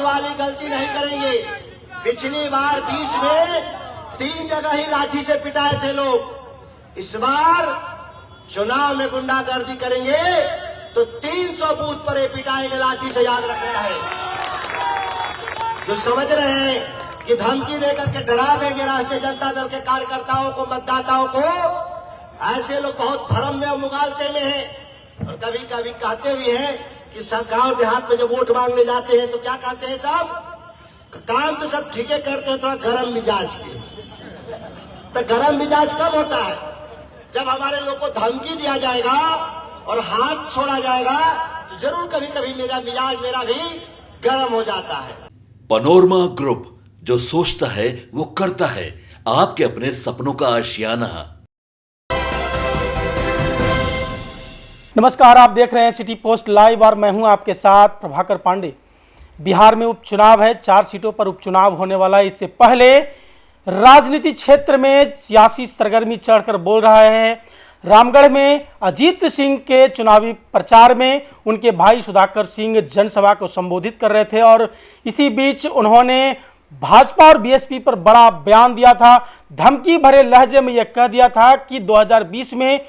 वाली गलती नहीं करेंगे। पिछली बार 20 में 3 जगह ही लाठी से पिटाए थे लोग। इस बार चुनाव में गुंडागर्दी करेंगे तो 300 बूथ पर ये पिटाएंगे लाठी से, याद रखना है। जो समझ रहे हैं कि धमकी देकर के डरा देंगे राष्ट्रीय जनता दल के कार्यकर्ताओं को, मतदाताओं को, ऐसे लोग बहुत भ्रम में और मुगालते में हैं। और कभी कभी कहते भी हैं कि सब गांव देहात में जब वोट मांगने जाते हैं तो क्या कहते हैं, साहब काम तो सब ठीक है करते हैं, थोड़ा गरम मिजाज के। तो गरम मिजाज कब होता है? जब हमारे लोग को धमकी दिया जाएगा और हाथ छोड़ा जाएगा तो जरूर कभी कभी मेरा मिजाज मेरा भी गरम हो जाता है। पनोरमा ग्रुप, जो सोचता है वो करता है। आपके अपने सपनों का आशियाना। नमस्कार, आप देख रहे हैं सिटी पोस्ट लाइव और मैं हूं आपके साथ प्रभाकर पांडे। बिहार में उपचुनाव है, 4 सीटों पर उपचुनाव होने वाला है। इससे पहले राजनीति क्षेत्र में सियासी सरगर्मी चढ़कर बोल रहा है। रामगढ़ में अजीत सिंह के चुनावी प्रचार में उनके भाई सुधाकर सिंह जनसभा को संबोधित कर रहे थे और इसी बीच उन्होंने भाजपा और बीएसपी पर बड़ा बयान दिया था। धमकी भरे लहजे में यह कह दिया था कि 2020 में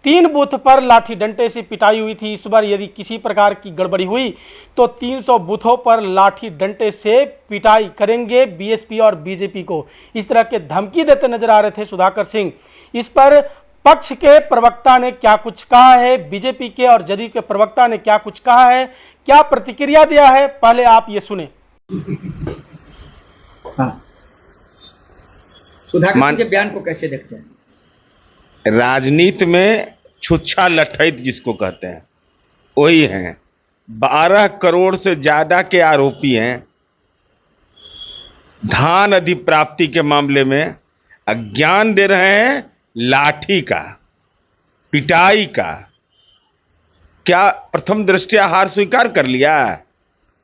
3 बूथ पर लाठी डंडे से पिटाई हुई थी। इस बार यदि किसी प्रकार की गड़बड़ी हुई तो 300 बूथों पर लाठी डंडे से पिटाई करेंगे बीएसपी और बीजेपी को। इस तरह के धमकी देते नजर आ रहे थे सुधाकर सिंह। इस पर पक्ष के प्रवक्ता ने क्या कुछ कहा है, बीजेपी के और जदयू के प्रवक्ता ने क्या कुछ कहा है, क्या प्रतिक्रिया दिया है, पहले आप ये सुने। सुधाकर सिंह के बयान को कैसे देखते हैं? राजनीति में छुच्छा लठैत जिसको कहते हैं वही हैं। 12 करोड़ से ज्यादा के आरोपी हैं। धान अधिप्राप्ति के मामले में अज्ञान दे रहे हैं, लाठी का, पिटाई का। क्या प्रथम दृष्टया हार स्वीकार कर लिया?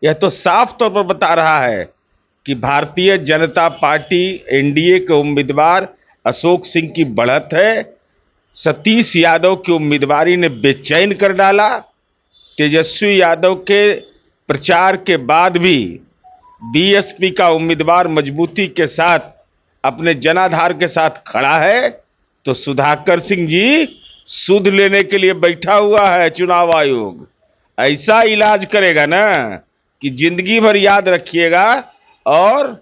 यह तो साफ तौर पर बता रहा है कि भारतीय जनता पार्टी एनडीए के उम्मीदवार अशोक सिंह की बढ़त है। सतीश यादव की उम्मीदवारी ने बेचैन कर डाला। तेजस्वी यादव के प्रचार के बाद भी बीएसपी का उम्मीदवार मजबूती के साथ अपने जनाधार के साथ खड़ा है, तो सुधाकर सिंह जी सुध लेने के लिए बैठा हुआ है चुनाव आयोग। ऐसा इलाज करेगा ना कि जिंदगी भर याद रखिएगा। और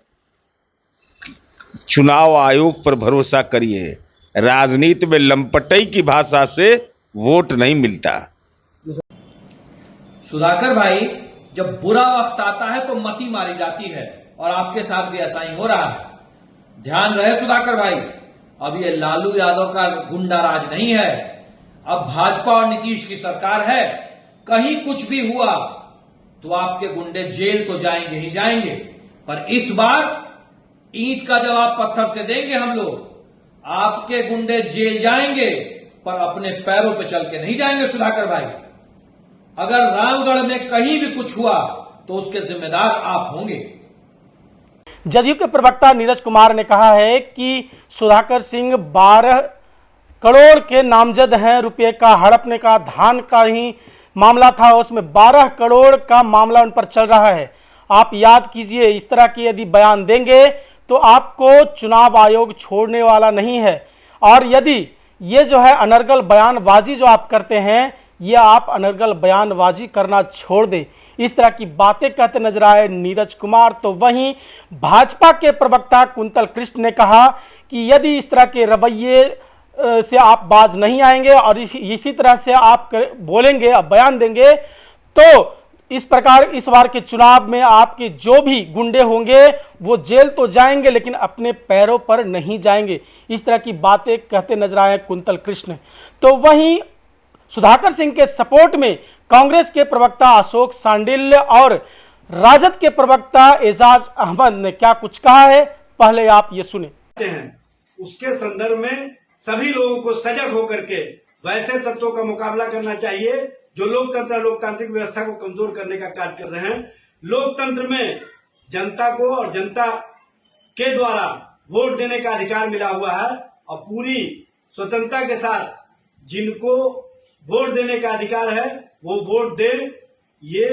चुनाव आयोग पर भरोसा करिए, राजनीति में लंपटई की भाषा से वोट नहीं मिलता। सुधाकर भाई, जब बुरा वक्त आता है तो मती मारी जाती है और आपके साथ भी ऐसा ही हो रहा है। ध्यान रहे सुधाकर भाई, अब ये लालू यादव का गुंडा राज नहीं है। अब भाजपा और नीतीश की सरकार है। कहीं कुछ भी हुआ तो आपके गुंडे जेल तो जाएंगे ही जाएंगे, पर इस बार ईंट का जवाब पत्थर से देंगे हम लोग। आपके गुंडे जेल जाएंगे पर अपने पैरों पे चल के नहीं जाएंगे सुधाकर भाई। अगर रामगढ़ में कहीं भी कुछ हुआ तो उसके जिम्मेदार आप होंगे। जदयू के प्रवक्ता नीरज कुमार ने कहा है कि सुधाकर सिंह 12 करोड़ के नामजद हैं। रुपये का हड़पने का, धान का ही मामला था, उसमें 12 करोड़ का मामला उन पर चल रहा है। आप याद कीजिए, इस तरह के यदि बयान देंगे तो आपको चुनाव आयोग छोड़ने वाला नहीं है। और यदि ये जो है अनर्गल बयानबाजी जो आप करते हैं, ये आप अनर्गल बयानबाजी करना छोड़ दें। इस तरह की बातें कहते नजर आए नीरज कुमार। तो वहीं भाजपा के प्रवक्ता कुंतल कृष्ण ने कहा कि यदि इस तरह के रवैये से आप बाज नहीं आएंगे और इसी तरह से आप बोलेंगे, बयान देंगे, तो इस प्रकार इस बार के चुनाव में आपके जो भी गुंडे होंगे वो जेल तो जाएंगे लेकिन अपने पैरों पर नहीं जाएंगे। इस तरह की बातें कहते नजर आए कुंतल कृष्ण। तो वहीं सुधाकर सिंह के सपोर्ट में कांग्रेस के प्रवक्ता अशोक सांडिल्य और राजद के प्रवक्ता एजाज अहमद ने क्या कुछ कहा है, पहले आप ये सुने। उसके संदर्भ में सभी लोगों को सजग होकर के वैसे तत्वों का मुकाबला करना चाहिए जो लोकतंत्र लोकतांत्रिक व्यवस्था को कमजोर करने का कार्य कर रहे हैं। लोकतंत्र में जनता को और जनता के द्वारा वोट देने का अधिकार मिला हुआ है और पूरी स्वतंत्रता के साथ जिनको वोट देने का अधिकार है वो वोट दे। ये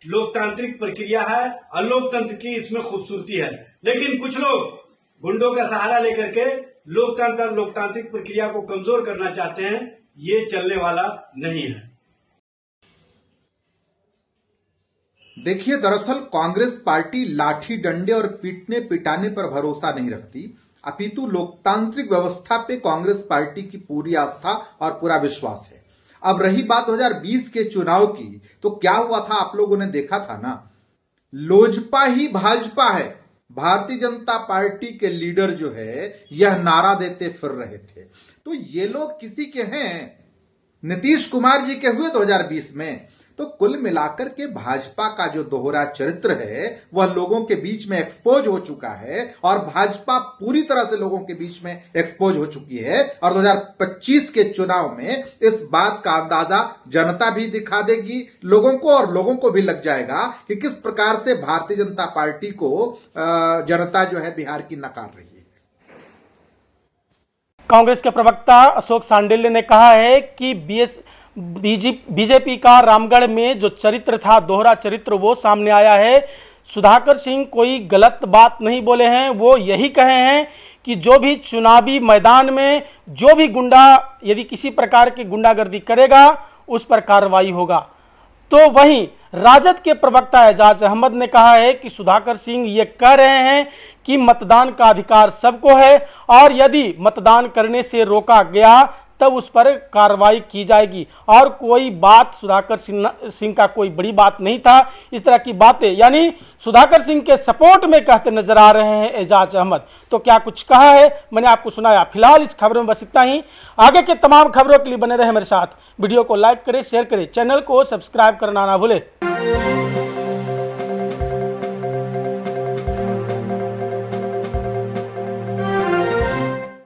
लोकतांत्रिक प्रक्रिया है और लोकतंत्र की इसमें खूबसूरती है। लेकिन कुछ लोग गुंडों का सहारा लेकर के लोकतांत्रिक प्रक्रिया को कमजोर करना चाहते हैं। ये चलने वाला नहीं है। देखिए, दरअसल कांग्रेस पार्टी लाठी डंडे और पीटने पिटाने पर भरोसा नहीं रखती, अपितु लोकतांत्रिक व्यवस्था पे कांग्रेस पार्टी की पूरी आस्था और पूरा विश्वास है। अब रही बात 2020 के चुनाव की, तो क्या हुआ था आप लोगों ने देखा था ना, लोजपा ही भाजपा है, भारतीय जनता पार्टी के लीडर जो है यह नारा देते फिर रहे थे। तो ये लोग किसी के हैं? नीतीश कुमार जी के हुए 2020 में। तो कुल मिलाकर के भाजपा का जो दोहरा चरित्र है वह लोगों के बीच में एक्सपोज हो चुका है और भाजपा पूरी तरह से लोगों के बीच में एक्सपोज हो चुकी है। और 2025 के चुनाव में इस बात का अंदाजा जनता भी दिखा देगी लोगों को, और लोगों को भी लग जाएगा कि किस प्रकार से भारतीय जनता पार्टी को जनता जो है बिहार की नकार रही है। कांग्रेस के प्रवक्ता अशोक सांडिल्य ने कहा है कि बीजेपी का रामगढ़ में जो चरित्र था, दोहरा चरित्र, वो सामने आया है। सुधाकर सिंह कोई गलत बात नहीं बोले हैं, वो यही कहे हैं कि जो भी चुनावी मैदान में जो भी गुंडा यदि किसी प्रकार की गुंडागर्दी करेगा उस पर कार्रवाई होगा। तो वहीं राजद के प्रवक्ता एजाज अहमद ने कहा है कि सुधाकर सिंह ये कह रहे हैं कि मतदान का अधिकार सबको है और यदि मतदान करने से रोका गया तब उस पर कार्रवाई की जाएगी, और कोई बात सुधाकर सिंह का कोई बड़ी बात नहीं था। इस तरह की बातें यानी सुधाकर सिंह के सपोर्ट में कहते नजर आ रहे हैं एजाज अहमद। तो क्या कुछ कहा है मैंने आपको सुनाया। फिलहाल इस खबर में बस इतना ही। आगे के तमाम खबरों के लिए बने रहे मेरे साथ। वीडियो को लाइक करें, शेयर करें, चैनल को सब्सक्राइब करना ना भूलें।